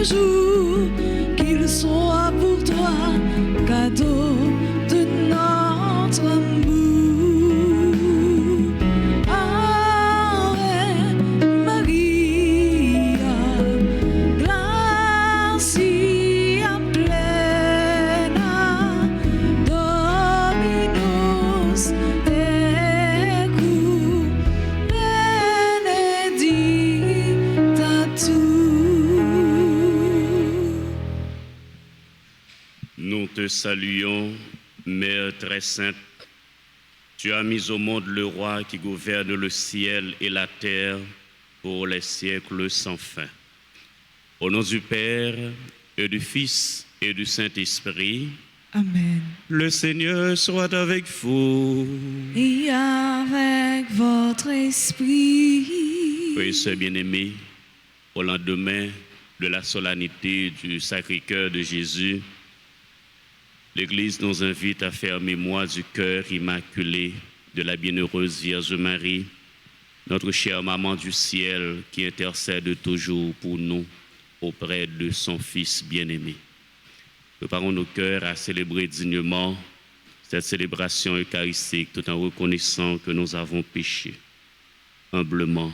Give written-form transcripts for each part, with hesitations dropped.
toujours, qu'il soit pour toi cadeau de notre amour. Ave Maria, gratia plena, Dominus tecum, benedicta tu. Nous te saluons, Mère très sainte. Tu as mis au monde le roi qui gouverne le ciel et la terre pour les siècles sans fin. Au nom du Père et du Fils et du Saint-Esprit, Amen. le Seigneur soit avec vous. Et avec votre esprit. Frères et sœurs bien-aimés, au lendemain de la solennité du Sacré-Cœur de Jésus, l'Église nous invite à faire mémoire du cœur immaculé de la bienheureuse Vierge Marie, notre chère maman du ciel qui intercède toujours pour nous auprès de son Fils bien-aimé. Préparons nos cœurs à célébrer dignement cette célébration eucharistique tout en reconnaissant que nous avons péché. Humblement,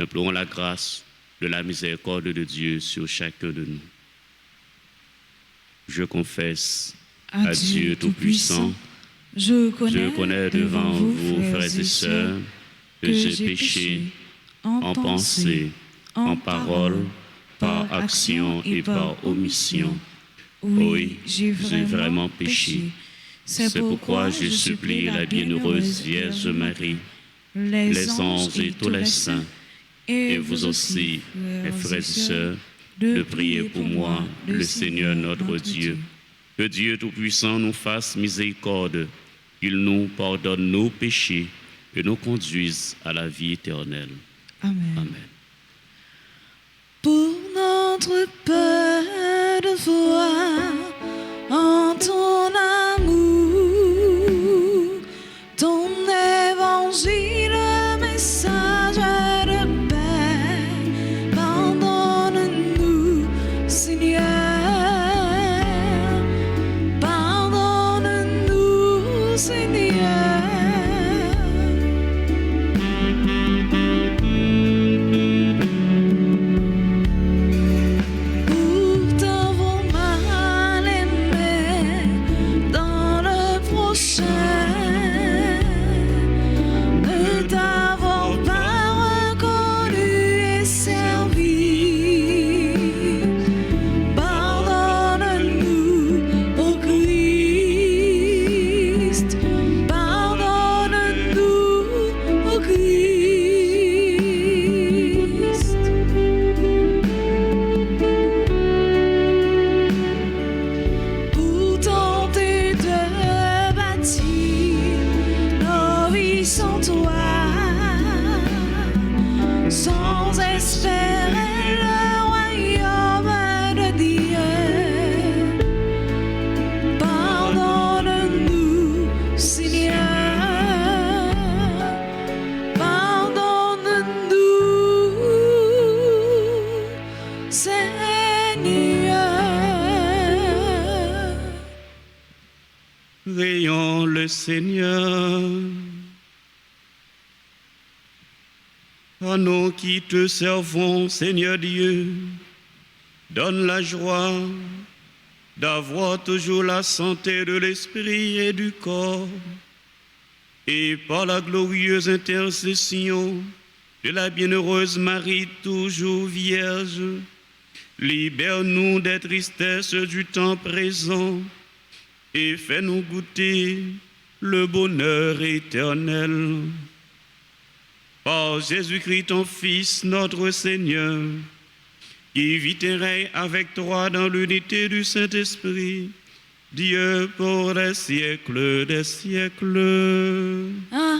implorons la grâce de la miséricorde de Dieu sur chacun de nous. Je confesse à Dieu Tout-Puissant, je connais devant vous, frères et sœurs, que j'ai péché en pensée, en parole, par action et par omission. Oui, j'ai vraiment péché. C'est pourquoi je supplie la bienheureuse Vierge Marie, les anges et tous les saints, et vous aussi, mes frères et sœurs, de prier pour moi, le Seigneur notre Dieu. Que Dieu Tout-Puissant nous fasse miséricorde, qu'il nous pardonne nos péchés et nous conduise à la vie éternelle. Amen. Amen. Pour notre peu de foi en ton amour, ton évangile, message de paix, pardonne-nous, Seigneur. Pardonne-nous, Seigneur. Pour t'avoir mal aimé dans le prochain, de t'avoir pas reconnu et servi. Pardonne-nous, ô Christ. Pardonne-nous, ô Christ. Pour tenter de bâtir nos vies sans toi, sans espérer le royaume de Dieu. Pardonne-nous, Seigneur. Pardonne-nous, Seigneur. Prions le Seigneur. À nous qui te servons, Seigneur Dieu, donne la joie d'avoir toujours la santé de l'esprit et du corps, et par la glorieuse intercession de la bienheureuse Marie, toujours vierge, libère-nous des tristesses du temps présent et fais-nous goûter le bonheur éternel. Par Jésus-Christ, ton Fils, notre Seigneur, qui vit et règne avec toi dans l'unité du Saint-Esprit, Dieu pour les siècles des siècles. Amen.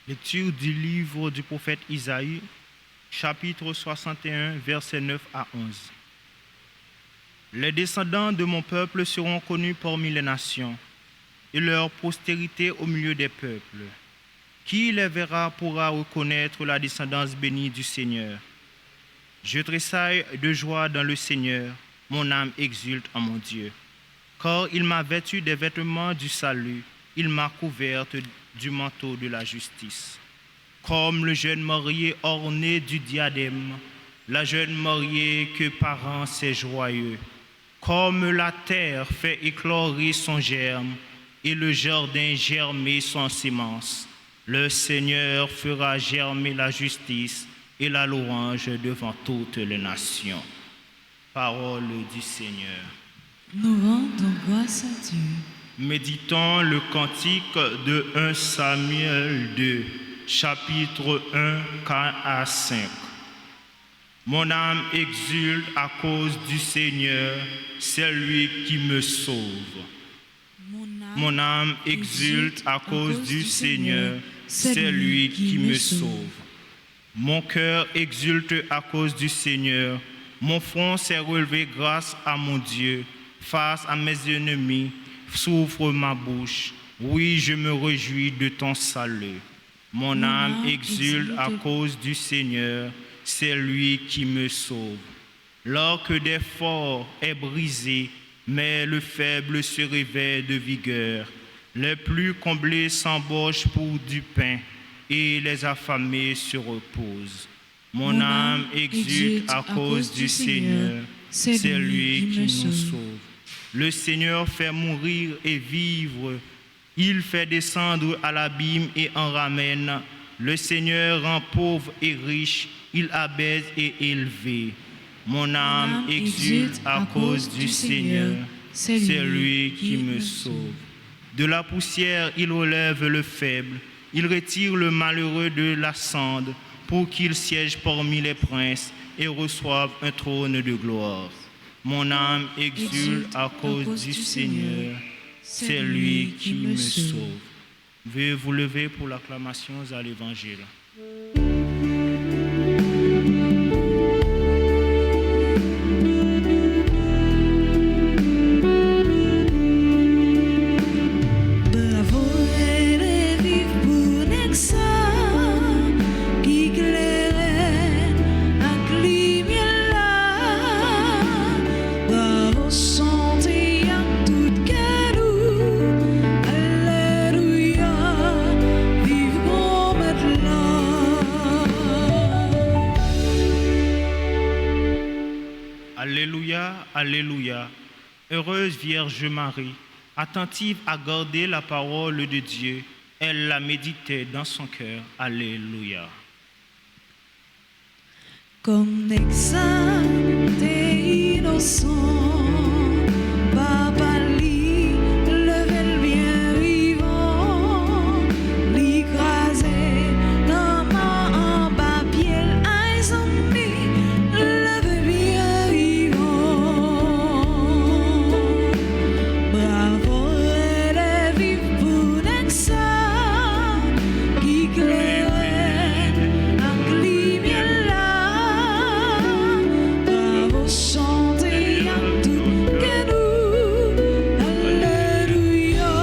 Lecture du livre du prophète Isaïe, chapitre 61, versets 9 à 11. Les descendants de mon peuple seront connus parmi les nations, et leur postérité au milieu des peuples. Qui les verra pourra reconnaître la descendance bénie du Seigneur. Je tressaille de joie dans le Seigneur, mon âme exulte en mon Dieu. Car il m'a vêtu des vêtements du salut, il m'a couverte du manteau de la justice. Comme le jeune marié orné du diadème, la jeune mariée que parent ses joyeux. Comme la terre fait éclorer son germe, et le jardin germer son semence, le Seigneur fera germer la justice et la louange devant toutes les nations. Parole du Seigneur. Nous rendons grâce à Dieu. Méditons le cantique de 1 Samuel 2, chapitre 1, 4 à 5. Mon âme exulte à cause du Seigneur, c'est lui qui me sauve. Mon âme exulte à cause du Seigneur, c'est lui qui me sauve. Mon cœur exulte à cause du Seigneur, mon front s'est relevé grâce à mon Dieu. Face à mes ennemis, s'ouvre ma bouche. Oui, je me réjouis de ton salut. Mon âme exulte à cause du Seigneur, c'est lui qui me sauve. L'arc des forts est brisé, mais le faible se réveille de vigueur. Les plus comblés s'embauchent pour du pain, et les affamés se reposent. Mon âme exulte à cause du Seigneur, c'est lui qui nous sauve. Le Seigneur fait mourir et vivre, il fait descendre à l'abîme et en ramène. Le Seigneur rend pauvre et riche, il abaisse et élevé. Mon âme exulte à cause du Seigneur, c'est lui qui me sauve. De la poussière, il relève le faible, il retire le malheureux de la cendre pour qu'il siège parmi les princes et reçoive un trône de gloire. Mon âme exulte à cause du Seigneur, c'est lui qui me sauve. Veuillez vous lever pour l'acclamation à l'Évangile. Alléluia, Alléluia. Heureuse Vierge Marie, attentive à garder la parole de Dieu, elle la méditait dans son cœur. Alléluia. Comme l'examen des innocents, Papa lit, levez le bien vivant, l'écraser dans ma en bas pied, eyes on me, levez bien vivant. Bravo, élève, vive pour l'examen, qui clairait en lumière là. Bravo, chantez à tout que nous. Alléluia,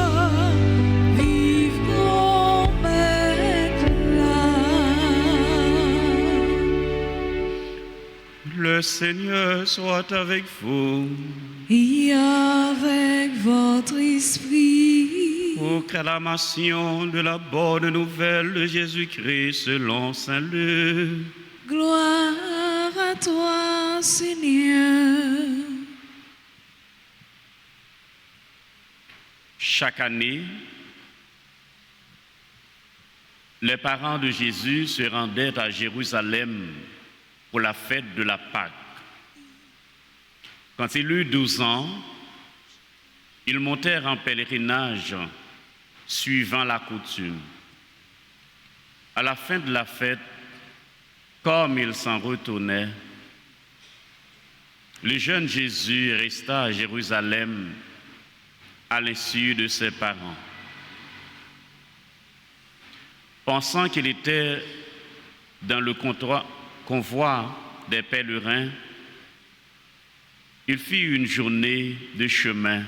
vive grand maître là. Le Seigneur soit avec vous. Et avec votre esprit. Proclamation de la bonne nouvelle de Jésus-Christ selon saint Luc. Gloire à toi, Seigneur. Chaque année, les parents de Jésus se rendaient à Jérusalem pour la fête de la Pâque. Quand il eut 12 ans, ils montèrent en pèlerinage suivant la coutume. À la fin de la fête, comme ils s'en retournaient, le jeune Jésus resta à Jérusalem à l'insu de ses parents. Pensant qu'il était dans le convoi des pèlerins, Il fit une journée de chemin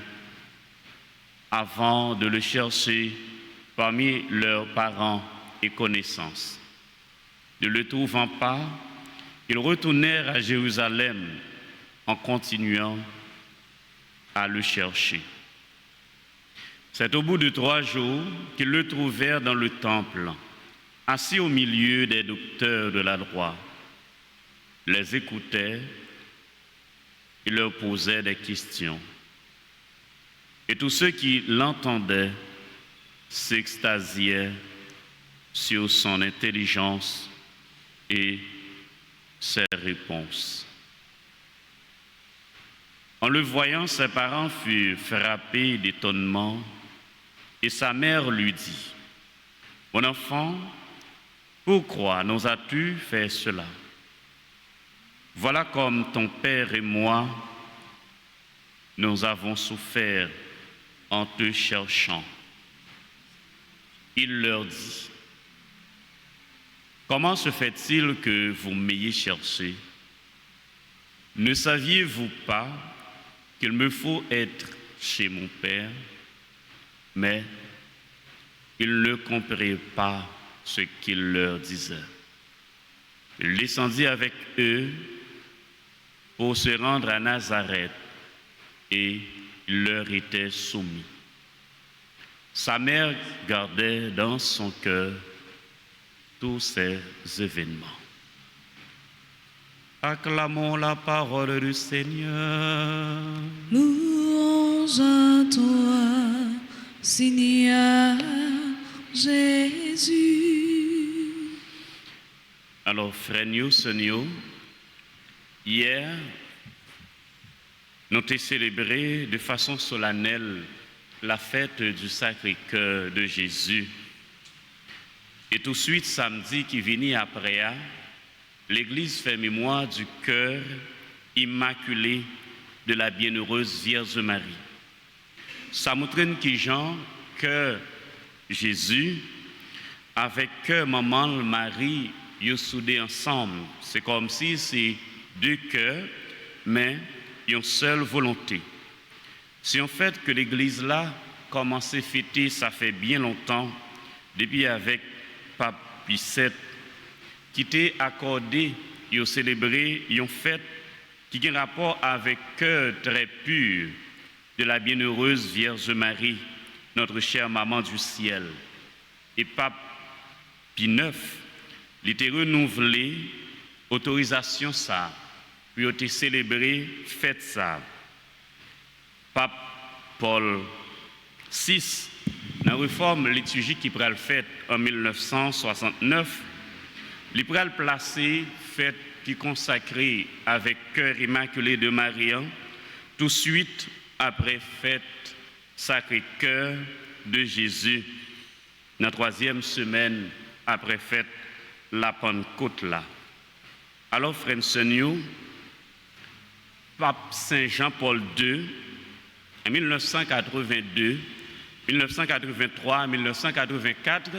avant de le chercher parmi leurs parents et connaissances. Ne le trouvant pas, ils retournèrent à Jérusalem en continuant à le chercher. C'est au bout de 3 jours qu'ils le trouvèrent dans le temple, assis au milieu des docteurs de la loi. Les écoutaient et leur posait des questions. Et tous ceux qui l'entendaient s'extasiaient sur son intelligence et ses réponses. En le voyant, ses parents furent frappés d'étonnement et sa mère lui dit, « Mon enfant, pourquoi nous as-tu fait cela? Voilà comme ton père et moi, nous avons souffert en te cherchant. » Il leur dit, « Comment se fait-il que vous m'ayez cherché? Ne saviez-vous pas qu'il me faut être chez mon père? » Mais ils ne comprirent pas ce qu'il leur disait. Il descendit avec eux pour se rendre à Nazareth et il leur était soumis. Sa mère gardait dans son cœur tous ces événements. Acclamons la parole du Seigneur. Louange à toi, Seigneur Jésus. Alors, frères nous, seigneurs, hier, nous avons célébré de façon solennelle la fête du Sacré-Cœur de Jésus. Et tout de suite, samedi qui venait après, l'Église fait mémoire du cœur immaculé de la bienheureuse Vierge Marie. Ça montre qui Jean que Jésus, avec cœur maman Marie, ils soudés ensemble. C'est comme si c'est 2 cœurs, mais une seule volonté. Si en fait que l'Église là commencé à fêter, ça fait bien longtemps, depuis avec Pape Pie VII, qui était accordé et célébré une fête qui a un rapport avec cœur très pur de la bienheureuse Vierge Marie, notre chère maman du ciel. Et Pape Pie IX, il était renouvelé, autorisation ça, puis il était célébré, fête ça. Pape Paul VI, dans la réforme liturgique qui pral faite en 1969, il pral placer fête qui consacrée avec cœur immaculé de Marie, tout de suite après fête Sacré-Cœur de Jésus, dans la 3e semaine après fête la Pentecôte là. Alors, frères et sœurs, Pape Saint Jean-Paul II, en 1982, 1983, 1984,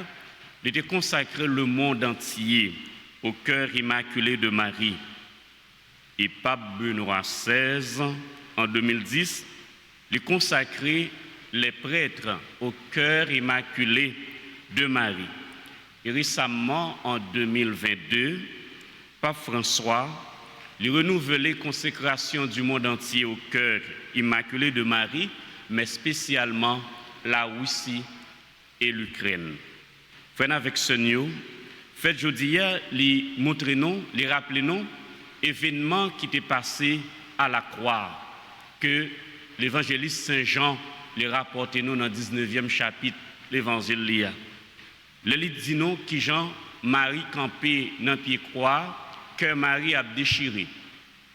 il était consacré le monde entier au cœur immaculé de Marie. Et Pape Benoît XVI, en 2010, il consacré les prêtres au cœur immaculé de Marie. Et récemment, en 2022, Pape François il renouvelait la consécration du monde entier au cœur immaculé de Marie, mais spécialement la Russie et l'Ukraine. Frère avec ce nous, faites jeudi, les montrez-nous, les rappelez-nous, événements qui étaient passés à la croix, que l'évangéliste Saint Jean les rapportait nous dans le 19e chapitre, l'évangile. Le dit nous qui Jean, Marie campé dans le pied croix, que Marie a déchiré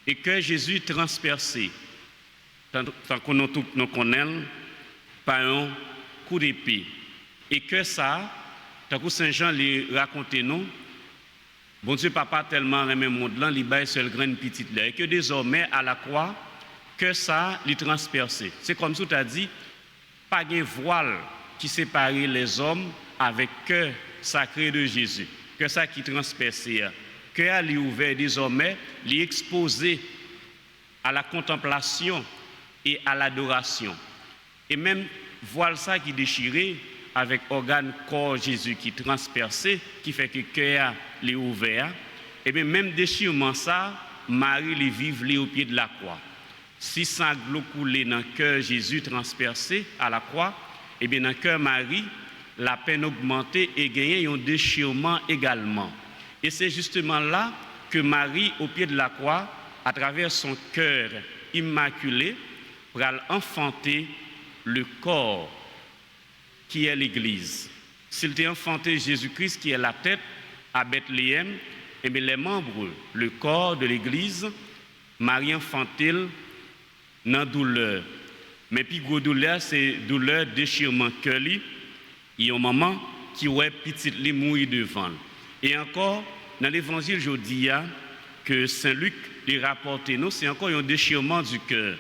et que Jésus transpercé, tant qu'on nous connaît, par un coup d'épée. Et que ça, tant que Saint Jean les racontait nous, bon Dieu papa tellement aimé le monde là, il baille seul graine petite là, et que désormais à la croix, que ça les transpercé. C'est comme si tu as dit, pas de voile qui séparait les hommes avec cœur sacré de Jésus, que ça qui transperçait. Que a lui ouvert désormais, lui exposé à la contemplation et à l'adoration. Et même voile ça qui déchiré avec organe corps Jésus qui transpercé, qui fait que le cœur est ouvert. Et bien même déchirement ça, Marie les vive les au pied de la croix. Si sanglots coulé dans le cœur Jésus transpercé à la croix, et bien dans le cœur Marie, la peine augmentée et gagné un déchirement également. Et c'est justement là que Marie, au pied de la croix, à travers son cœur immaculé, va enfanter le corps qui est l'Église. S'il était enfanté Jésus-Christ qui est la tête à Bethléem, et bien les membres, le corps de l'Église, Marie enfantil dans douleur. Mais puis gros douleur, c'est douleur déchirement cœur li. Il y a un moment qui ouais petite li mourir devant. Et encore dans l'évangile aujourd'hui que Saint Luc lui rapporte nous, c'est encore un déchirement du cœur.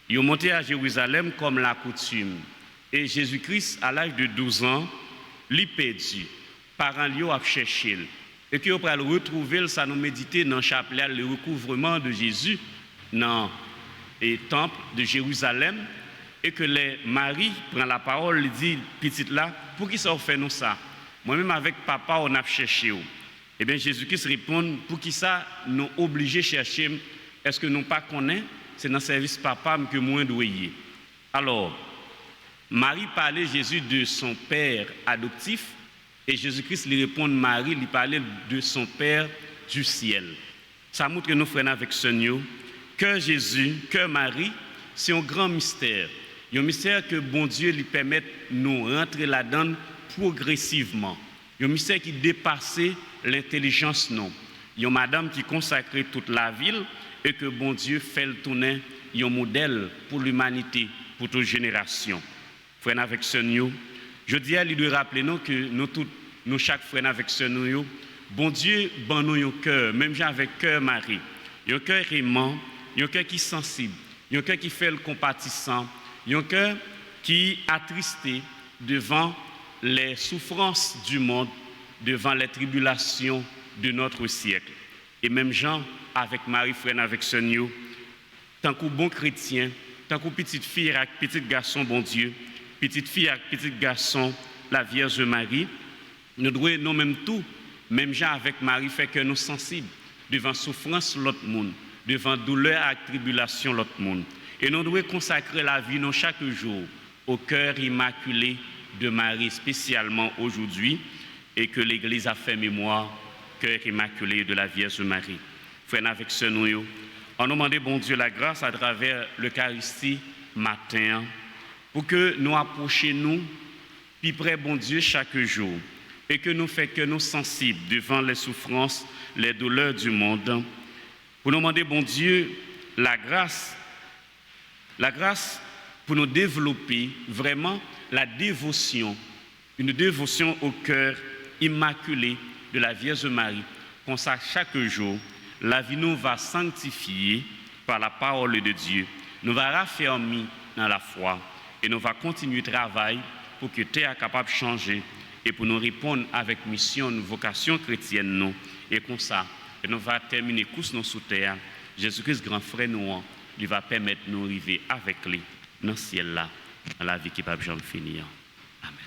Ils ont monté à Jérusalem comme la coutume. Et Jésus-Christ, à l'âge de 12 ans, l'a perdu. Parents lui ont cherché. Et que pour le retrouver, ça nous méditer dans le chapelet, le recouvrement de Jésus dans le temple de Jérusalem. Et que les Marie prend la parole, dit, petite là, pour qui ça fait nous ça? Moi-même avec papa, on a cherché. Eh bien, Jésus-Christ répond, pour qui ça nous obligés à chercher? Est-ce que nous pas connaissons? C'est dans le service papa que moi dois y. Alors, Marie parlait Jésus de son père adoptif et Jésus-Christ lui répond Marie lui parlait de son père du ciel. Ça montre que nous frères avec Seigneur que Jésus, que Marie, c'est un grand mystère. Un mystère que bon Dieu lui permet de nous rentrer là-dedans progressivement. Un mystère qui dépasse l'intelligence non. Il y a une madame qui consacre toute la ville et que bon Dieu fait le tourner un modèle pour l'humanité, pour toute génération. Frères avec Seigneur, je dis à lui de rappeler nous que nous chaque frère avec Seigneur, bon Dieu ban nous un cœur, même avec cœur Marie, un cœur aimant, un cœur qui est sensible, un cœur qui fait le compatissant, un cœur qui est attristé devant les souffrances du monde, devant les tribulations de notre siècle. Et même Jean avec Marie, frère avec Seigneur, tant que bon chrétien, tant que petite fille avec petit garçon, bon Dieu, petite fille avec petit garçon, la Vierge Marie, nous devons nous-mêmes tout, même Jean avec Marie, fait que nous sensibles devant souffrance l'autre monde, devant douleur et tribulation l'autre monde. Et nous devons consacrer la vie nous chaque jour au cœur immaculé de Marie, spécialement aujourd'hui, et que l'Église a fait mémoire, cœur immaculé de la Vierge Marie. Frère avec ce nous, on nous demande bon Dieu la grâce à travers l'Eucharistie matin pour que nous approchions nous plus près bon Dieu chaque jour et que nous fassions que nous sensibles devant les souffrances, les douleurs du monde. Pour nous demander bon Dieu la grâce pour nous développer vraiment la dévotion, une dévotion au cœur immaculé de la Vierge Marie. Comme ça, chaque jour, la vie nous va sanctifier par la parole de Dieu, nous va raffermir dans la foi et nous va continuer le travail pour que Terre soit capable de changer et pour nous répondre avec mission, vocation chrétienne. Nous. Et comme ça, et nous va terminer course nous sous terre. Jésus-Christ, grand frère, nous, il va permettre de nous arriver avec lui dans le ciel là, dans la vie qui ne va jamais finir. Amen.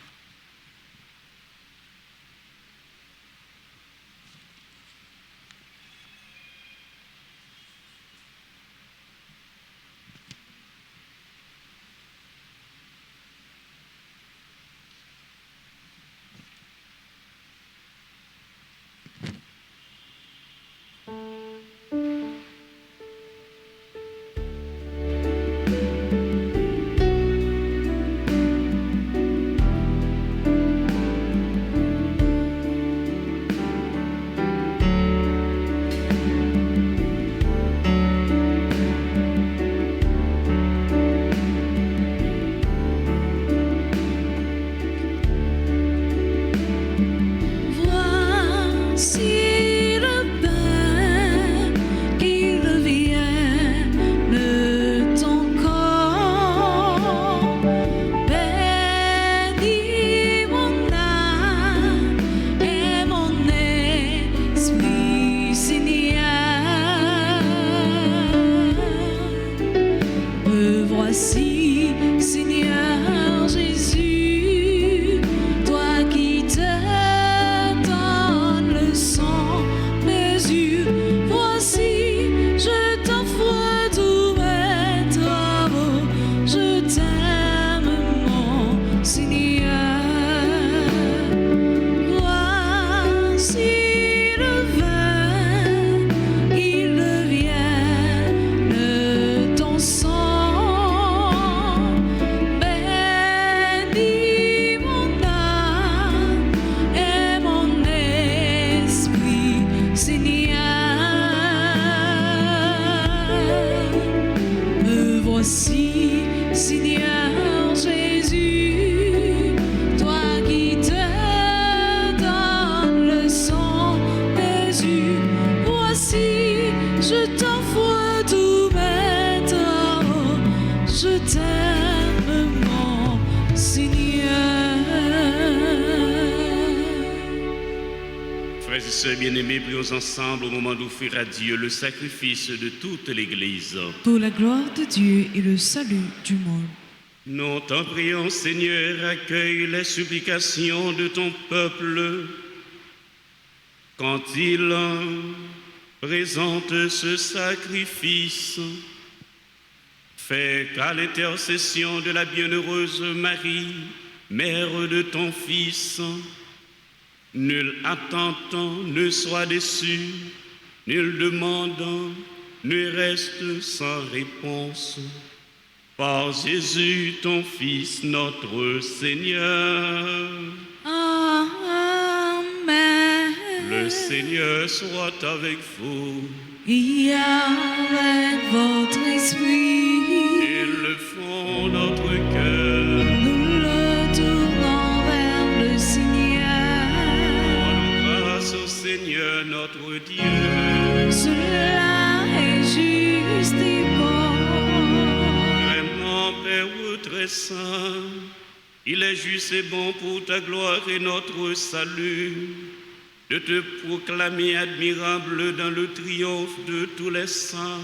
sœurs bien-aimées, prions ensemble au moment d'offrir à Dieu le sacrifice de toute l'Église. Pour la gloire de Dieu et le salut du monde. Nous t'en prions, Seigneur, accueille les supplications de ton peuple quand il présente ce sacrifice. Fais qu'à l'intercession de la bienheureuse Marie, mère de ton Fils, nul attendant ne soit déçu, nul demandant ne reste sans réponse. Par Jésus, ton Fils, notre Seigneur. Amen. Le Seigneur soit avec vous. Et avec votre esprit, Et le fond notre cœur. nous le tournons vers le Seigneur. Rendons grâce au Seigneur notre Dieu. Cela est juste et bon. Vraiment, Père très saint, il est juste et bon pour ta gloire et notre salut de te proclamer admirable dans le triomphe de tous les saints,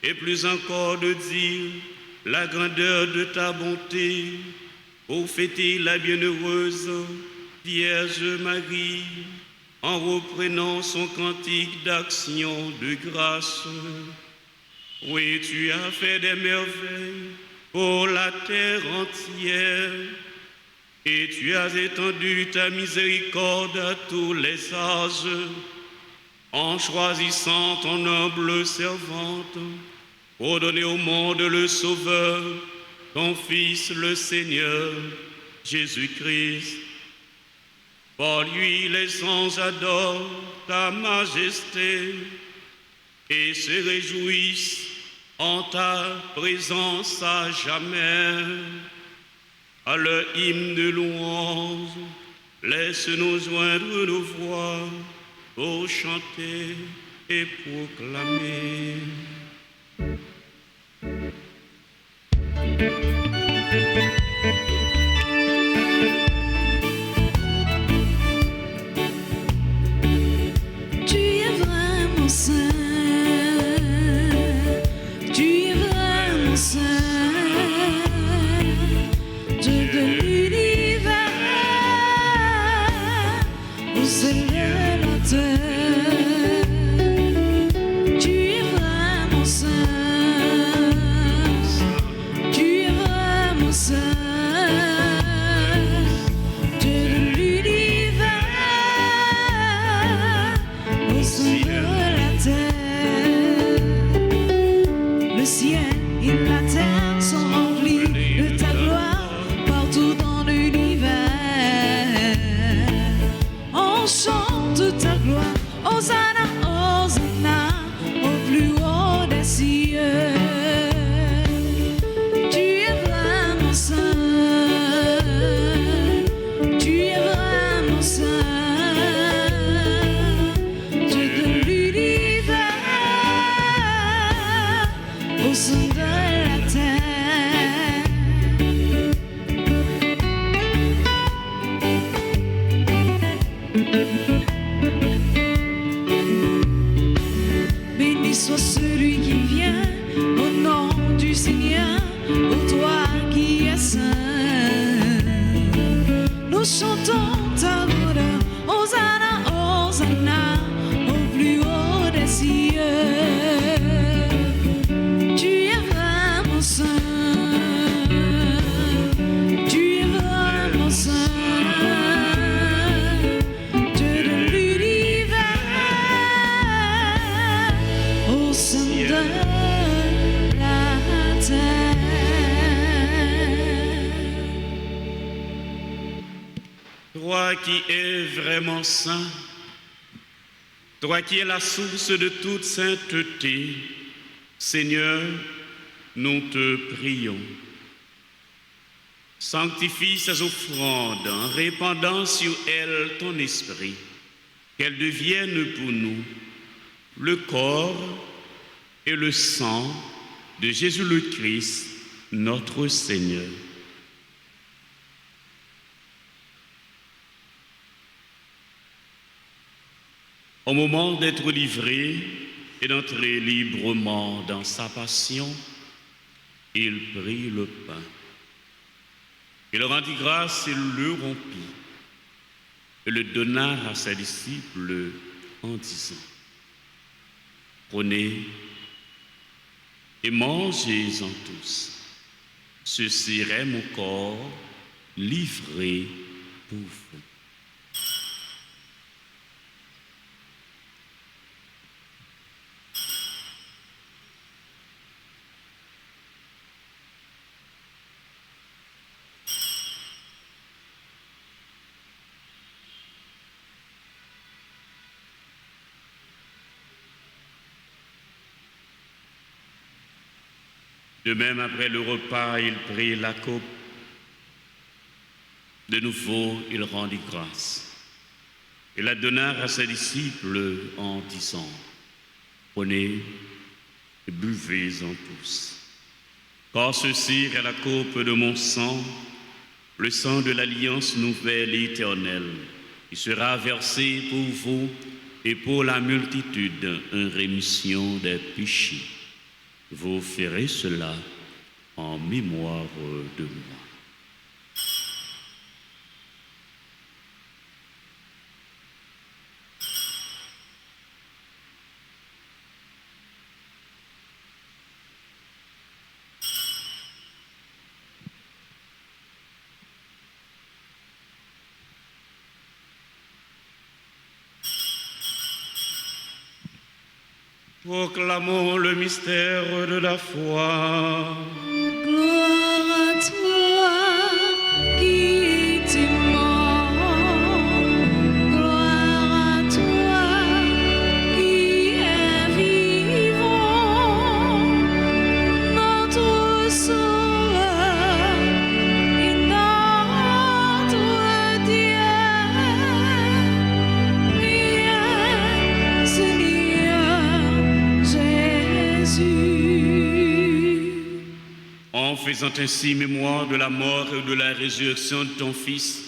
et plus encore de dire la grandeur de ta bonté, pour fêter la bienheureuse Vierge Marie, en reprenant son cantique d'action de grâce. Oui, tu as fait des merveilles pour la terre entière, et tu as étendu ta miséricorde à tous les âges, en choisissant ton humble servante pour donner au monde le Sauveur, ton Fils le Seigneur, Jésus-Christ. Par lui, les anges adorent ta majesté et se réjouissent en ta présence à jamais. À leur hymne de louange, laisse-nous joindre nos voix pour chanter et proclamer. Tu es vraiment saint, tu es vraiment saint. Béni soit celui qui vient au nom du Seigneur, ô toi qui es saint. Nous chantons ta gloire, Hosanna, Hosanna, au plus haut des cieux. Tu es vraiment saint, tu es vraiment saint. Toi qui es vraiment saint, toi qui es la source de toute sainteté, Seigneur, nous te prions. Sanctifie ces offrandes en répandant sur elles ton esprit, qu'elles deviennent pour nous le corps et le sang de Jésus le Christ, notre Seigneur. Au moment d'être livré et d'entrer librement dans sa passion, il prit le pain. Il rendit grâce et le rompit et le donna à ses disciples en disant: Prenez et mangez-en tous. Ceci est mon corps livré pour vous. De même, après le repas, il prit la coupe. De nouveau, il rendit grâce. Il la donna à ses disciples en disant: Prenez et buvez-en tous. Car ceci est la coupe de mon sang, le sang de l'alliance nouvelle et éternelle, qui sera versé pour vous et pour la multitude en rémission des péchés. Vous ferez cela en mémoire de moi. Proclamons le mystère de la foi. Gloire à toi qui étais mort, gloire à toi qui es vivant, notre Sauveur et notre Dieu. Priez, Seigneur Jésus. En faisant ainsi mémoire de la mort et de la résurrection de ton Fils,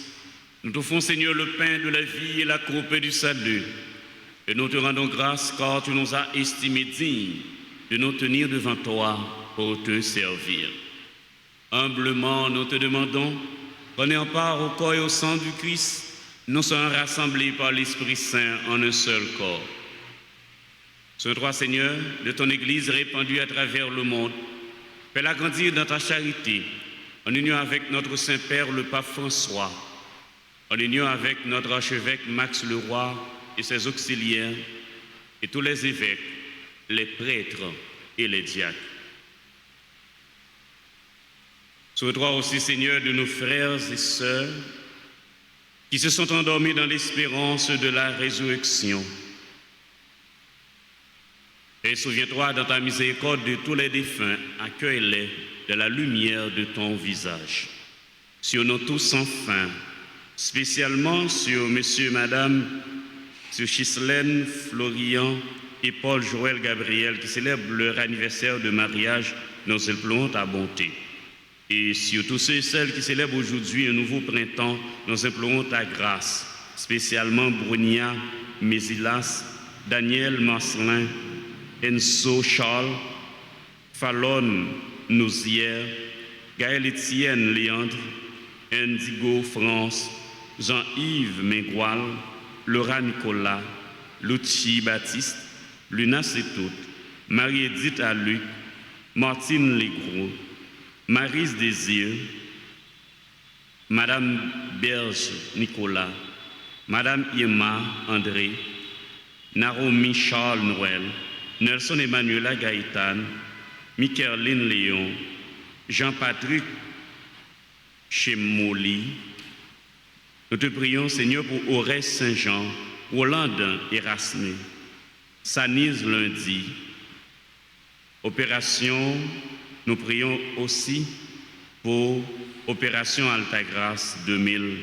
nous t'offrons, Seigneur, le pain de la vie et la coupe du salut. Et nous te rendons grâce car tu nous as estimés dignes de nous tenir devant toi pour te servir. Humblement, nous te demandons, prenant part au corps et au sang du Christ, nous sommes rassemblés par l'Esprit Saint en un seul corps. Ce droit, Seigneur, de ton Église répandue à travers le monde, fais-la grandir dans ta charité, en union avec notre Saint-Père, le Pape François, en union avec notre archevêque Max Leroy et ses auxiliaires, et tous les évêques, les prêtres et les diacres. Sois-toi aussi, Seigneur, de nos frères et sœurs qui se sont endormis dans l'espérance de la résurrection. Et souviens-toi dans ta miséricorde de tous les défunts, accueille-les de la lumière de ton visage. Sur nous tous enfin, spécialement sur Monsieur, Madame, sur Chislaine, Florian et Paul Joël Gabriel qui célèbrent leur anniversaire de mariage, nous implorons ta bonté. Et sur tous ceux et celles qui célèbrent aujourd'hui un nouveau printemps, nous implorons ta grâce, spécialement Brunia, Mésilas, Daniel Marcelin, Enzo Charles, Fallon Nouzière, Gaël Etienne Léandre, Indigo France, Jean-Yves Mengual, Laura Nicolas, Lucci Baptiste, Luna Setout, Marie-Édith Aluc, Martine Legros, Marise Désir, Madame Berge Nicolas, Madame Irma André, Naomi Charles Noël, Nelson Emmanuela Gaëtan, Micheline Léon, Jean-Patrick Chemoli. Nous te prions, Seigneur, pour Aurès Saint-Jean, Roland Erasme, Sanise Lundi. Opération, nous prions aussi pour Opération Altagrace 2000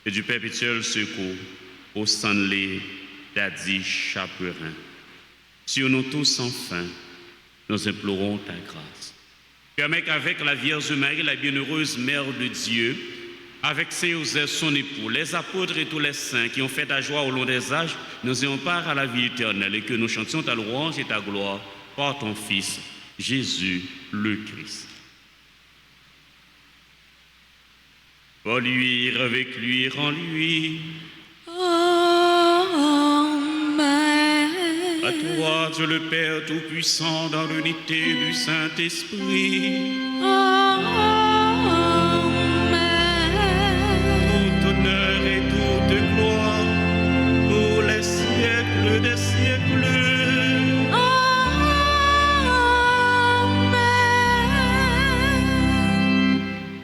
et du Perpétuel Secours au Stanley Daddy Chaperin. Sur nous tous, enfin, nous implorons ta grâce. Permets qu'avec la Vierge Marie, la bienheureuse Mère de Dieu, avec Saint Joseph, son époux, les apôtres et tous les saints qui ont fait ta joie au long des âges, nous ayons part à la vie éternelle et que nous chantions ta louange et ta gloire par ton Fils, Jésus le Christ. Pour lui, avec lui, en lui. Amen. À toi, Dieu le Père Tout-Puissant, dans l'unité du Saint-Esprit. Tout honneur et toute gloire pour les siècles des siècles.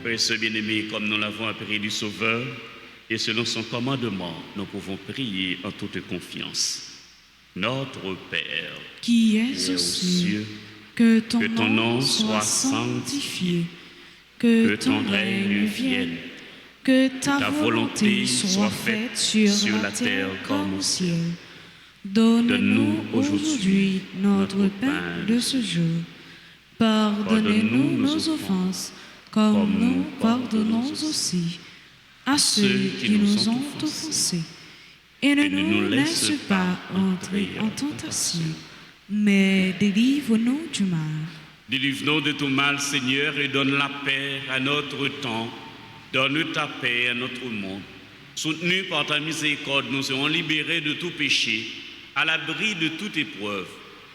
Frères et sœurs bien-aimés, comme nous l'avons appris du Sauveur, et selon son commandement, nous pouvons prier en toute confiance. Notre Père, qui es aux cieux, que ton nom soit sanctifié, que ton règne vienne, que ta volonté soit faite sur la terre comme au ciel. Donne-nous aujourd'hui notre pain de ce jour. Pardonnez-nous nos offenses, comme nous pardonnons aussi à ceux qui nous ont offensés. Et ne nous laisse pas entrer en tentation, mais délivre-nous du mal. Délivre-nous de tout mal, Seigneur, et donne la paix à notre temps. Donne ta paix à notre monde. Soutenus par ta miséricorde, nous serons libérés de tout péché, à l'abri de toute épreuve.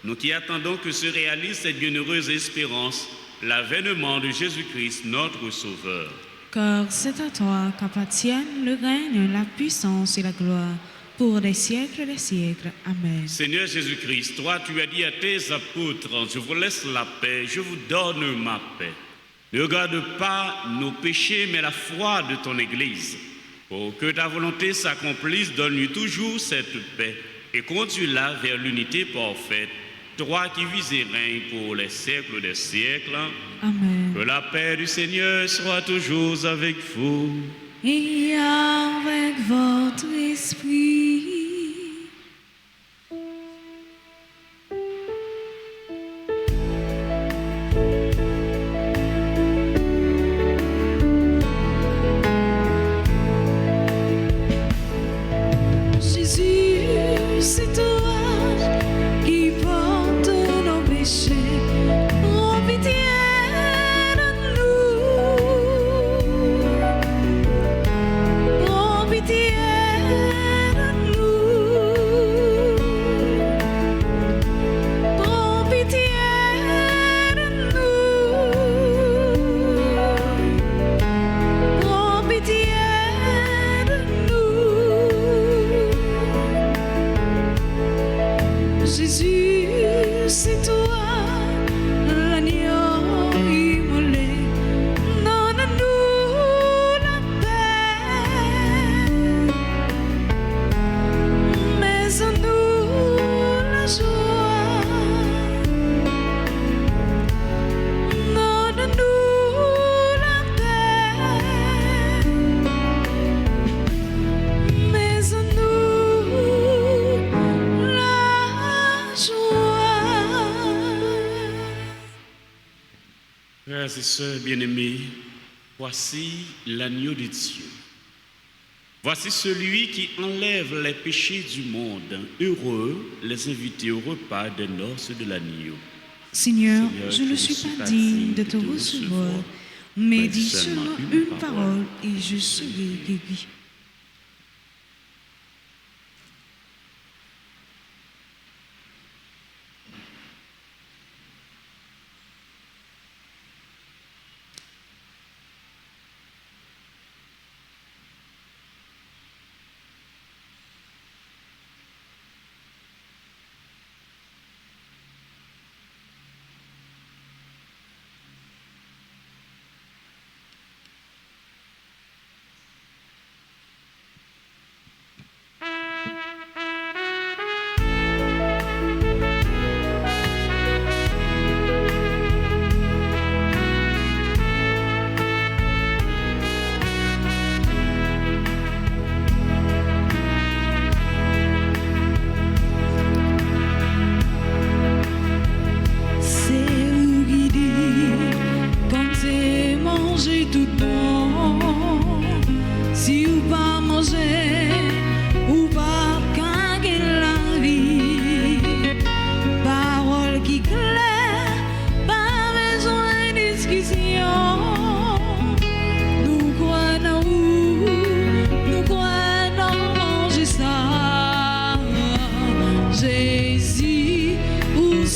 Nous qui attendons que se réalise cette bienheureuse espérance, l'avènement de Jésus-Christ, notre Sauveur. Car c'est à toi qu'appartiennent le règne, la puissance et la gloire, pour les siècles des siècles. Amen. Seigneur Jésus-Christ, toi tu as dit à tes apôtres, je vous laisse la paix, je vous donne ma paix. Ne regarde pas nos péchés, mais la foi de ton Église. Pour que ta volonté s'accomplisse, donne-lui toujours cette paix et conduis-la vers l'unité parfaite, toi qui vis et règnes pour les siècles des siècles. Amen. Que la paix du Seigneur soit toujours avec vous. Et avec votre esprit. Jésus, c'est toi qui porte nos péchés. Oh, pitié de nous. Oh, pitié de nous. Oh, pitié de nous. Oh, pitié de nous. Jésus, c'est toi, l'agneau immolé. Donne-nous la paix, mais en nous la joie. Donne-nous la paix, mais en nous la joie. Frères et sœurs bien-aimés, voici l'agneau de Dieu. Voici celui qui enlève les péchés du monde. Heureux les invités au repas des noces de l'agneau. Seigneur, je ne suis pas digne de te recevoir, mais dis seulement une parole et je serai guéri.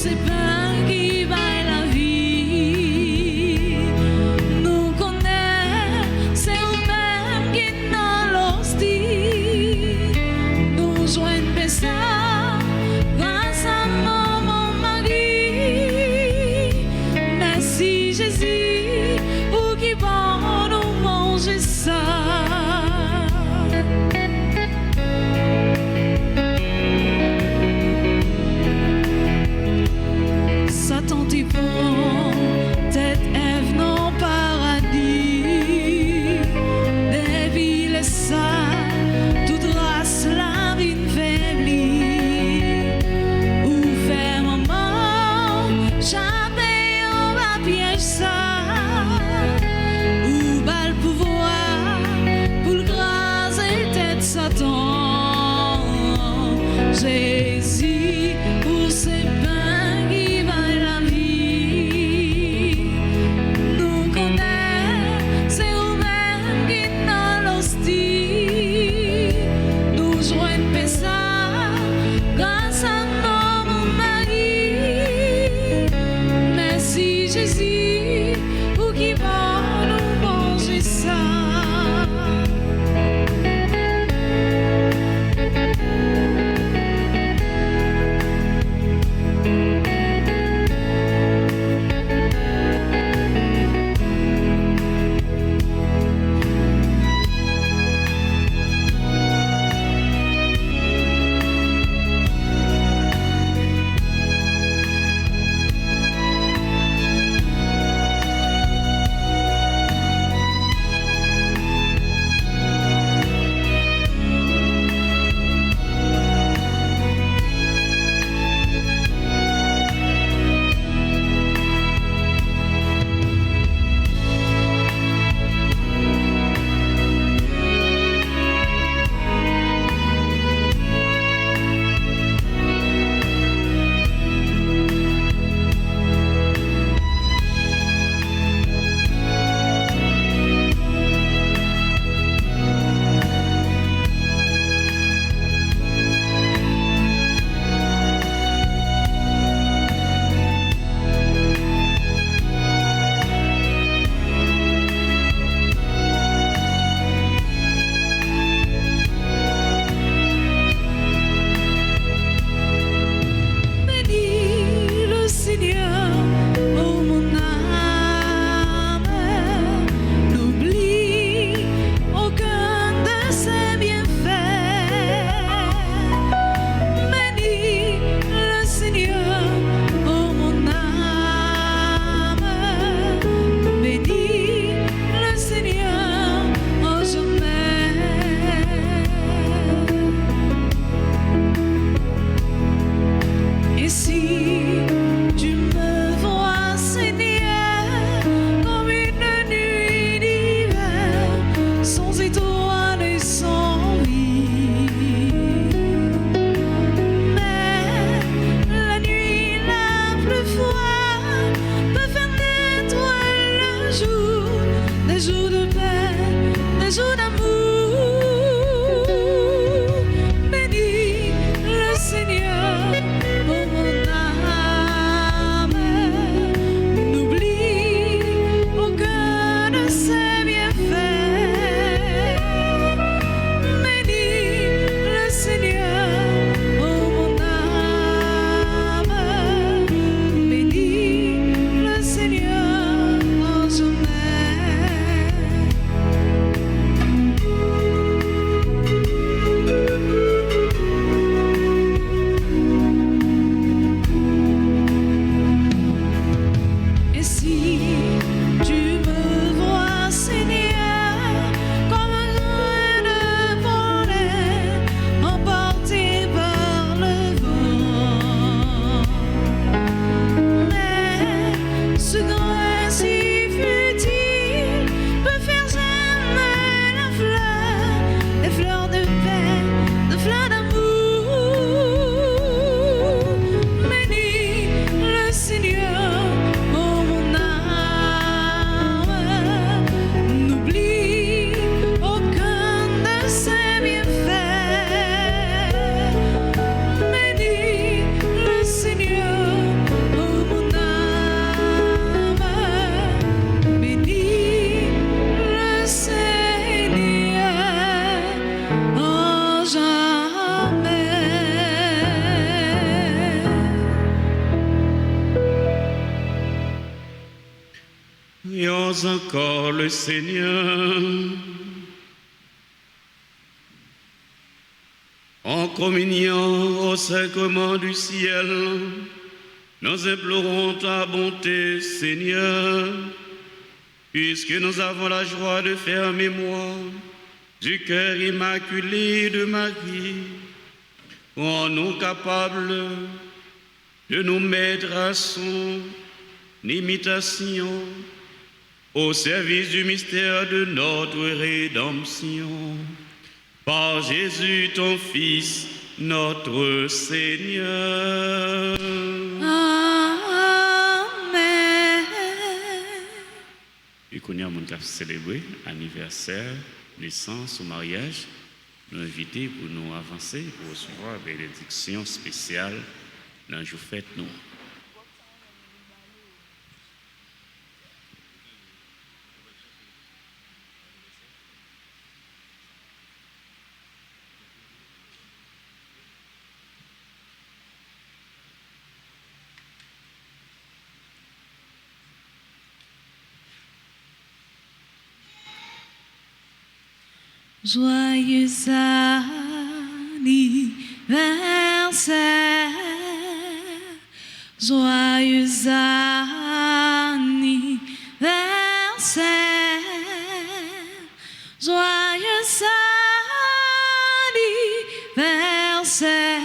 c'est pain qui vaille la vie. Nous connaissons, c'est vous-même qui dans l'hostie. Nous joignons ça grâce à maman Marie. Merci Jésus, pour qui bon nous manger ça. célébrons encore le Seigneur. En communion au sacrement du ciel, nous implorons ta bonté, Seigneur, puisque nous avons la joie de faire mémoire du cœur immaculé de Marie. Rends-nous capables de nous mettre à son imitation au service du mystère de notre rédemption. Par Jésus, ton Fils, notre Seigneur. Amen. Et qu'on y a célébré anniversaire, naissance ou mariage, nous inviter pour nous avancer, pour recevoir des bénédictions spéciales dans le jour fête nous. Joyeux anniversaire, joyeux anniversaire, joyeux anniversaire,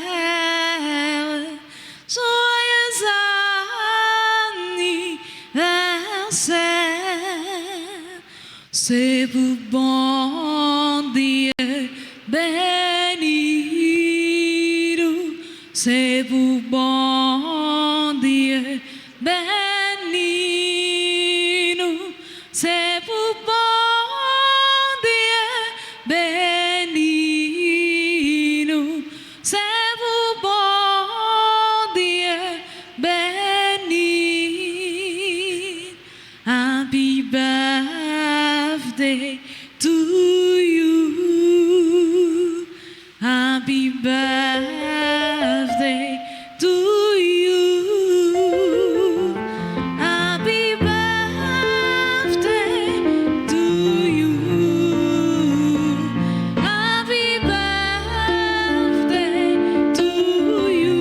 joyeux anniversaire, c'est pour bon Dieu béni-nous, c'est pour bon Dieu béni-nous, c'est pour bon Dieu béni-nous, c'est pour bon Dieu béni. Happy birthday to you. Happy birthday to you. Happy birthday to you. Happy birthday to you.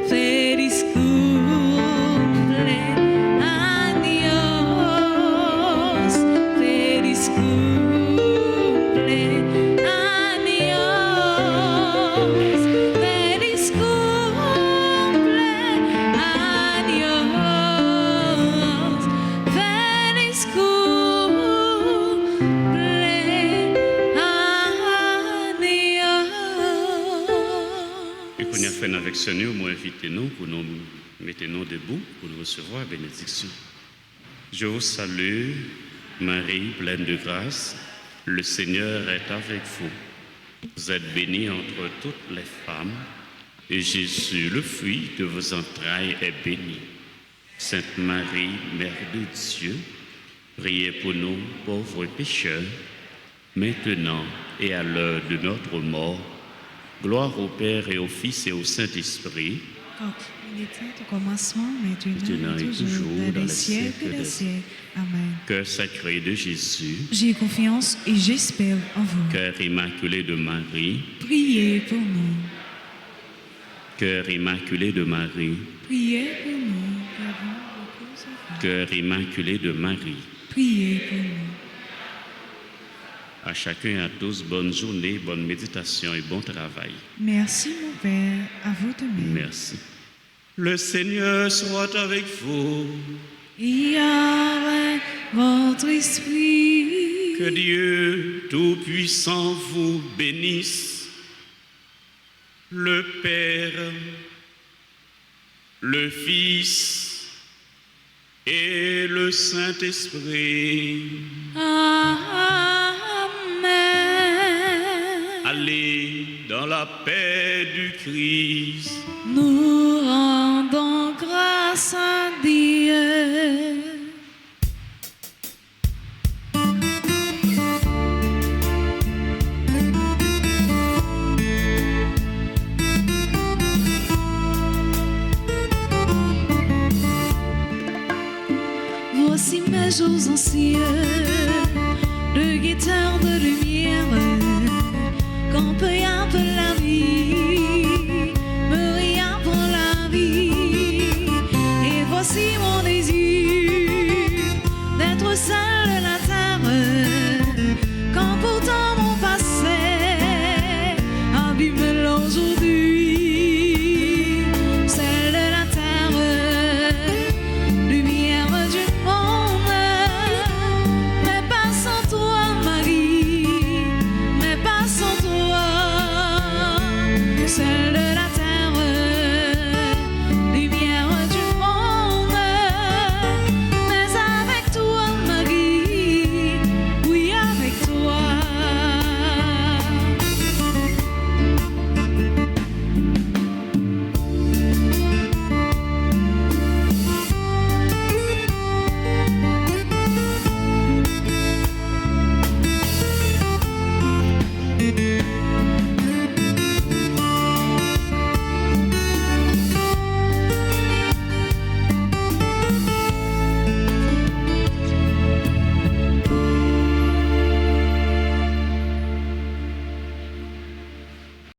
Feliz cumpleaños. Feliz cumpleaños. Feliz cumpleaños. Feliz cumpleaños. Et qu'on y a fait avec ce nous, moi invitez nous pour nous mettre nous debout pour nous recevoir la bénédiction. Je vous salue, Marie, pleine de grâce, le Seigneur est avec vous. Vous êtes bénie entre toutes les femmes, et Jésus, le fruit de vos entrailles, est béni. Sainte Marie, Mère de Dieu, priez pour nous, pauvres pécheurs, maintenant et à l'heure de notre mort. Gloire au Père et au Fils et au Saint-Esprit. Comme il était au commencement, maintenant et toujours, dans les siècles des siècles. Amen. Cœur sacré de Jésus, J'ai confiance et j'espère en vous. cœur immaculé de Marie, Priez pour nous. cœur immaculé de Marie, Priez pour nous. Qui avons beaucoup souffert. cœur immaculé de Marie. Priez pour nous. À chacun et à tous, bonne journée, bonne méditation et bon travail. Merci, mon Père. À vous de même. Merci. Le Seigneur soit avec vous. Et avec votre esprit. Que Dieu Tout-Puissant vous bénisse, le Père, le Fils et le Saint-Esprit. Amen. Allez dans la paix du Christ. Nous rendons grâce à Dieu. jours anciens.